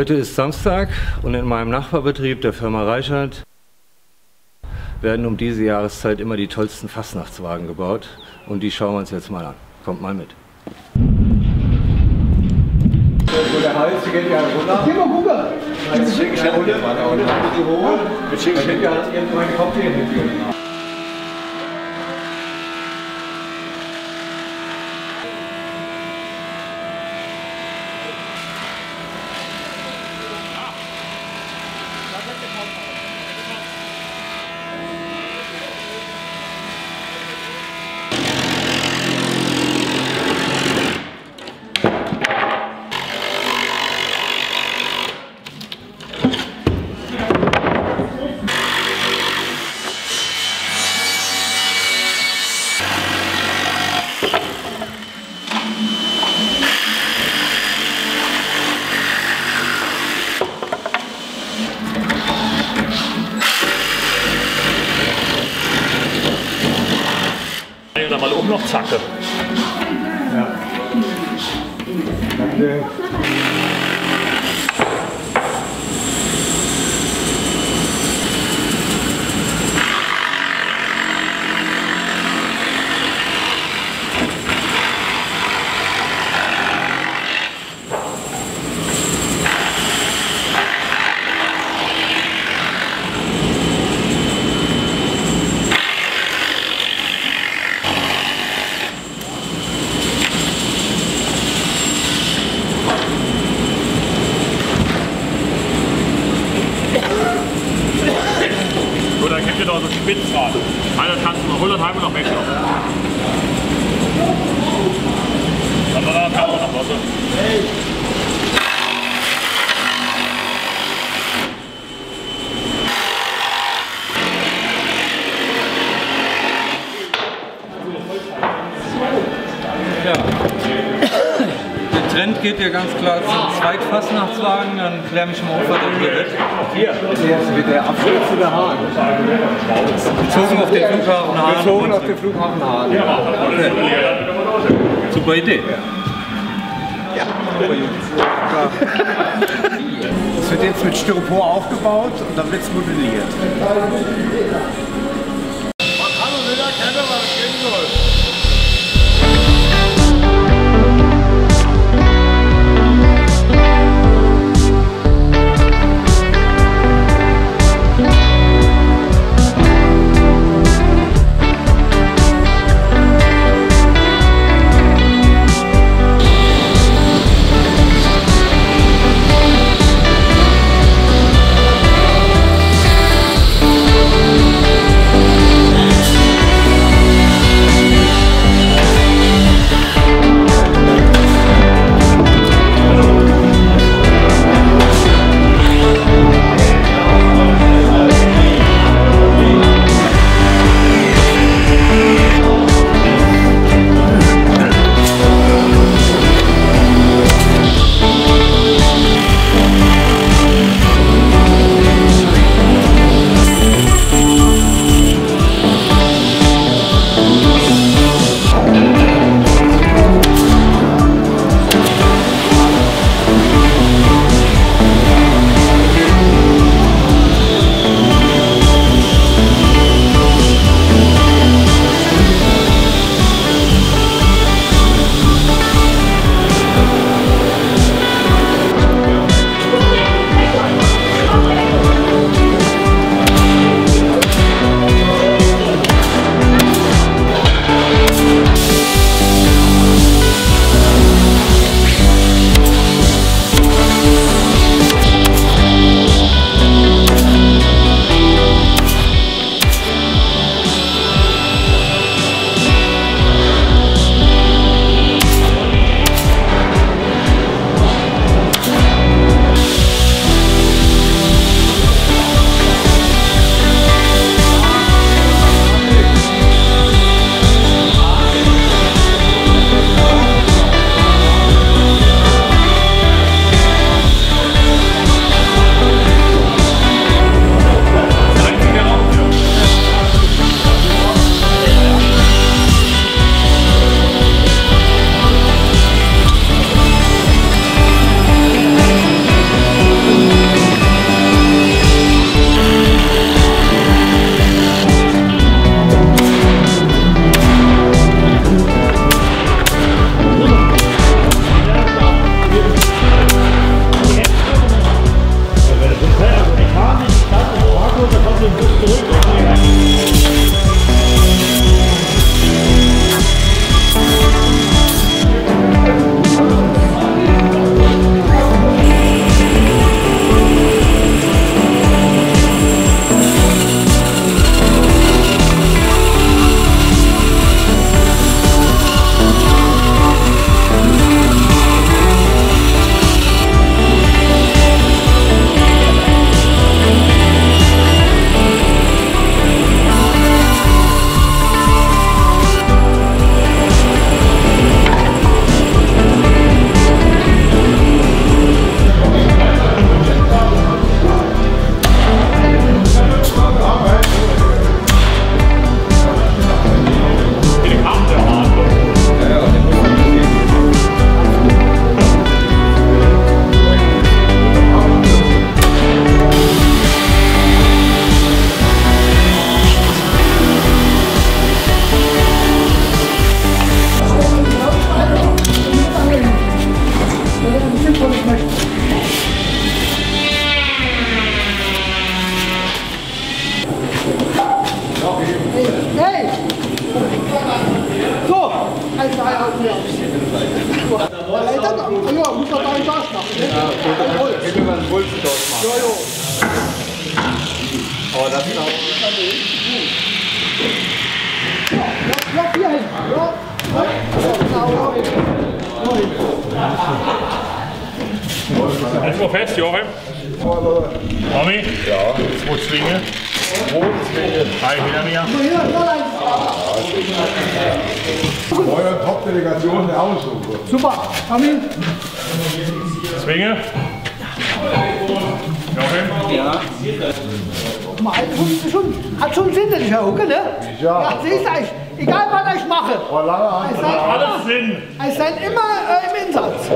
Heute ist Samstag und in meinem Nachbarbetrieb der Firma Reichert werden um diese Jahreszeit immer die tollsten Fastnachtswagen gebaut und die schauen wir uns jetzt mal an. Kommt mal mit. So, der Hals, die geht ja runter. Geh mal gucken! Jetzt schicke ich ja runter. Jetzt schicke ich ja meine Kopfhörer mit. Oder mal oben noch Zacke. Ja. Danke. Dann gibt es da so Spitzrad. Also kannst du mal 100 Heime noch wegschlagen. Dann kann man auch noch Wasser. Ja. Der Trend geht ja ganz klar zum Zweitfastnachtswagen, dann klär mich mal auf, was das hier wird. Jetzt wird der abstürzende Hahn. Bezogen auf den Flughafen Hahn. Bezogen auf den Flughafen Hahn. Okay. Super Idee. Ja. Es wird jetzt mit Styropor aufgebaut und dann wird es modelliert. Oh, das ist auch. Ja, hier hin. Jetzt mal fest, Joachim. Tommy? Ja. 2 Zwinge. 3 hinter mir. Eure Top-Delegation der Aussuche. Super, Tommy. Zwinge. Joachim? Ja. Mal 51 Stunden. Hat schon Sinn, das ist ja okay, ne? Ja. Ja, siehst du, egal was ich mache. Vor langer Hand. Alles Sinn. Es seid immer im Einsatz.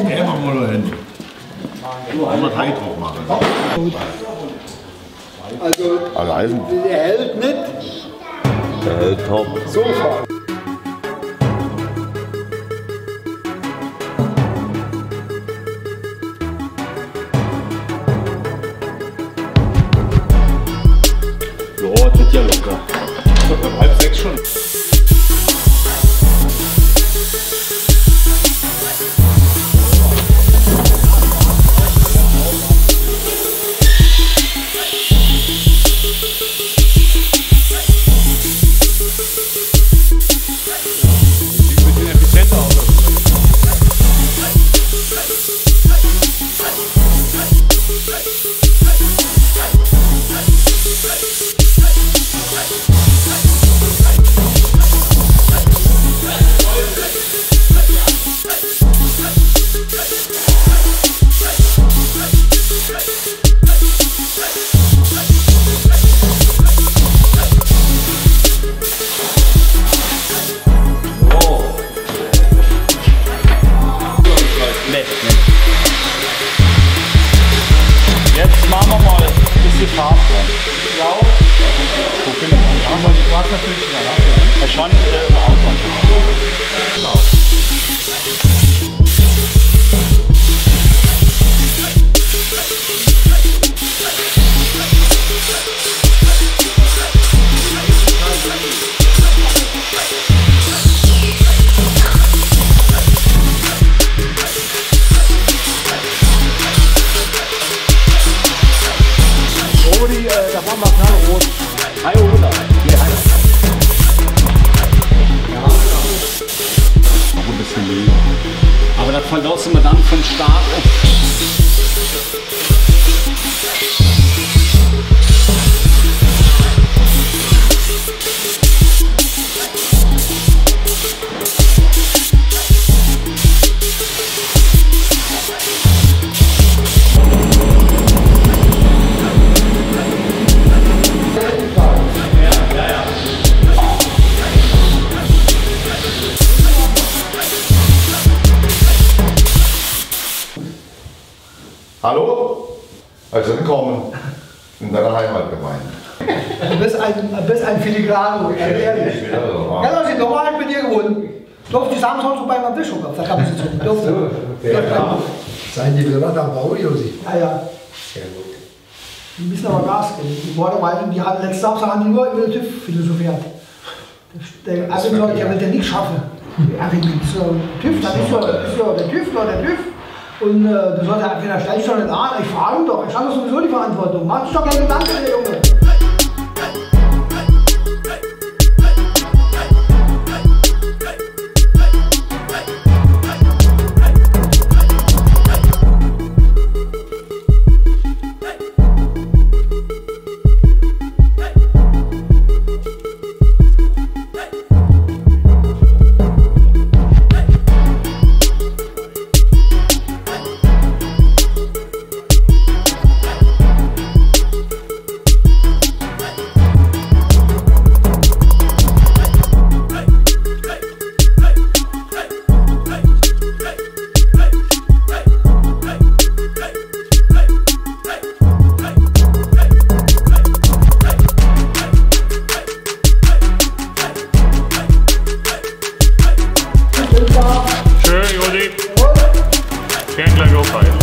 Der machen wir nur hin. Mal Eindruck machen. Also Eisen. der hält nicht. Der hält top. Sofort. Ja, das wird ja locker. Um 5:30 schon. Jetzt machen wir mal ein bisschen Farbe. Blau. Gucken wir mal. Ich mag natürlich schon im Ausland. Genau. Da machen wir knallrot. 300. Noch ein bisschen mehr. Aber das verlosen wir dann vom Start. Hallo? Also willkommen in deiner Heimatgemeinde. Du bist ein Filigrano, ehrlich. Ja, das ist normal mit dir gewohnt. Durfte ich Samstag bei meinem Bischof auf der Kappesitzung. Durfte. Ja. Seien die wieder da, Bau, Josi? Ja, ja. Sehr gut. Die müssen aber Gas geben. Die Borderweisen, die hatten letzten Samstag haben die nur über den TÜV philosophiert. Der Achim sagt, der wird ja nicht schaffen. Achim, so TÜV, dann ist ja der TÜV oder der TÜV. Und du sollst einfach, da stellst du doch nicht an. Ich frage ihn doch, ich habe sowieso die Verantwortung. Mach dich doch keine Gedanken, der Junge. Sie. Gern gleich aufhalten.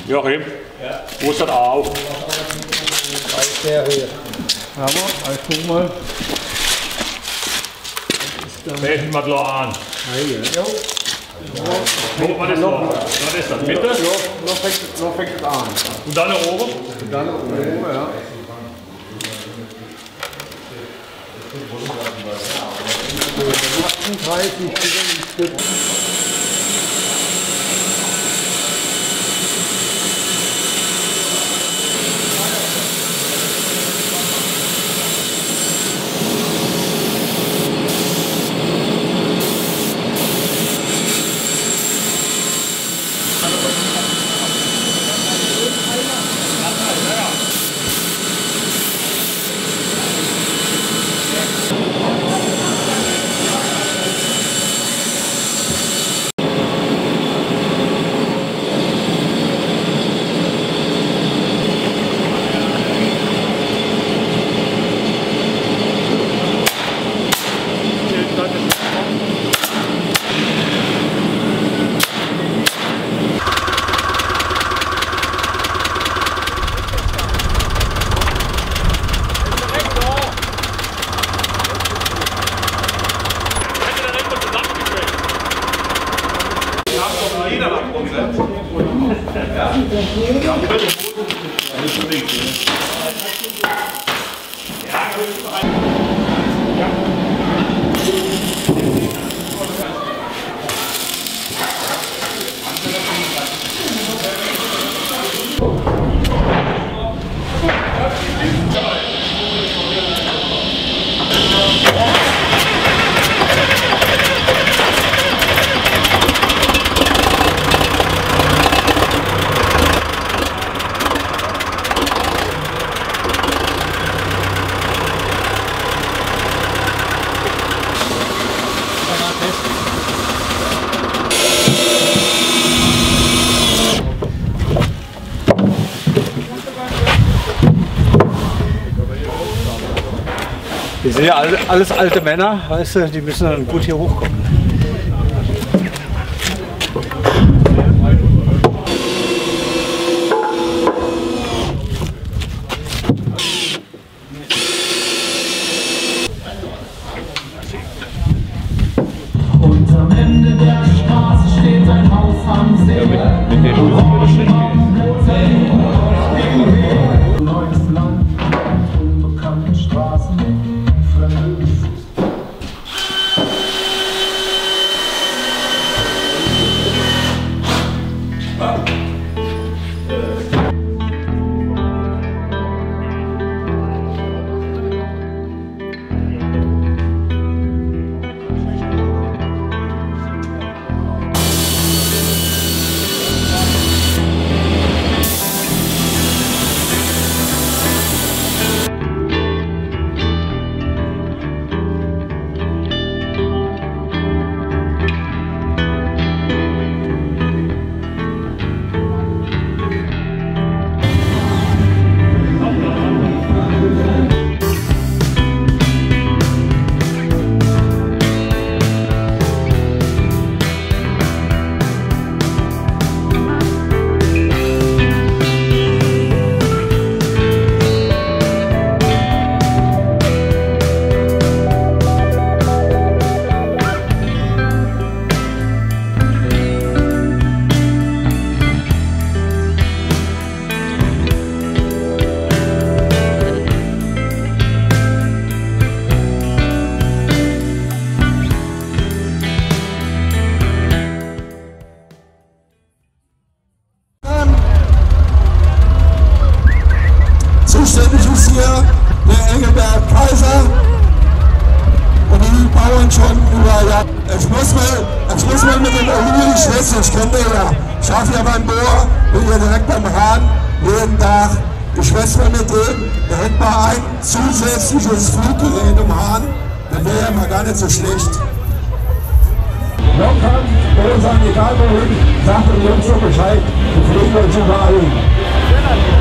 Joachim, wo ist das auf? Der hier. Aber, ich guck mal. Melden wir gleich an. Was ist noch? Was ist das? Mitte? Noch fängt es an. Und dann nach oben? Und dann oben, ja. Die sind ja alles alte Männer, weißt du, die müssen dann gut hier hochkommen. Und am Ende der Straße steht ein Haus am See. Mit den Neues Land, unbekannte Straßen, fremde Gesichter. Zuständig ist hier der Engelberg Kaiser und die bauen schon über Jahre. Ich muss mal mit dem Olivia die Schwester, ich kenne den ja. Ich arbeite ja beim Bohr, bin hier direkt beim Hahn, jeden Tag. Ich schwätze mal mit dem, der hätte mal ein zusätzliches Fluggerät im Hahn, dann wäre ja mal gar nicht so schlecht. Longkamp, oder sagen, egal wohin, sagt den Jungs so Bescheid, wir fliegen uns überall hin.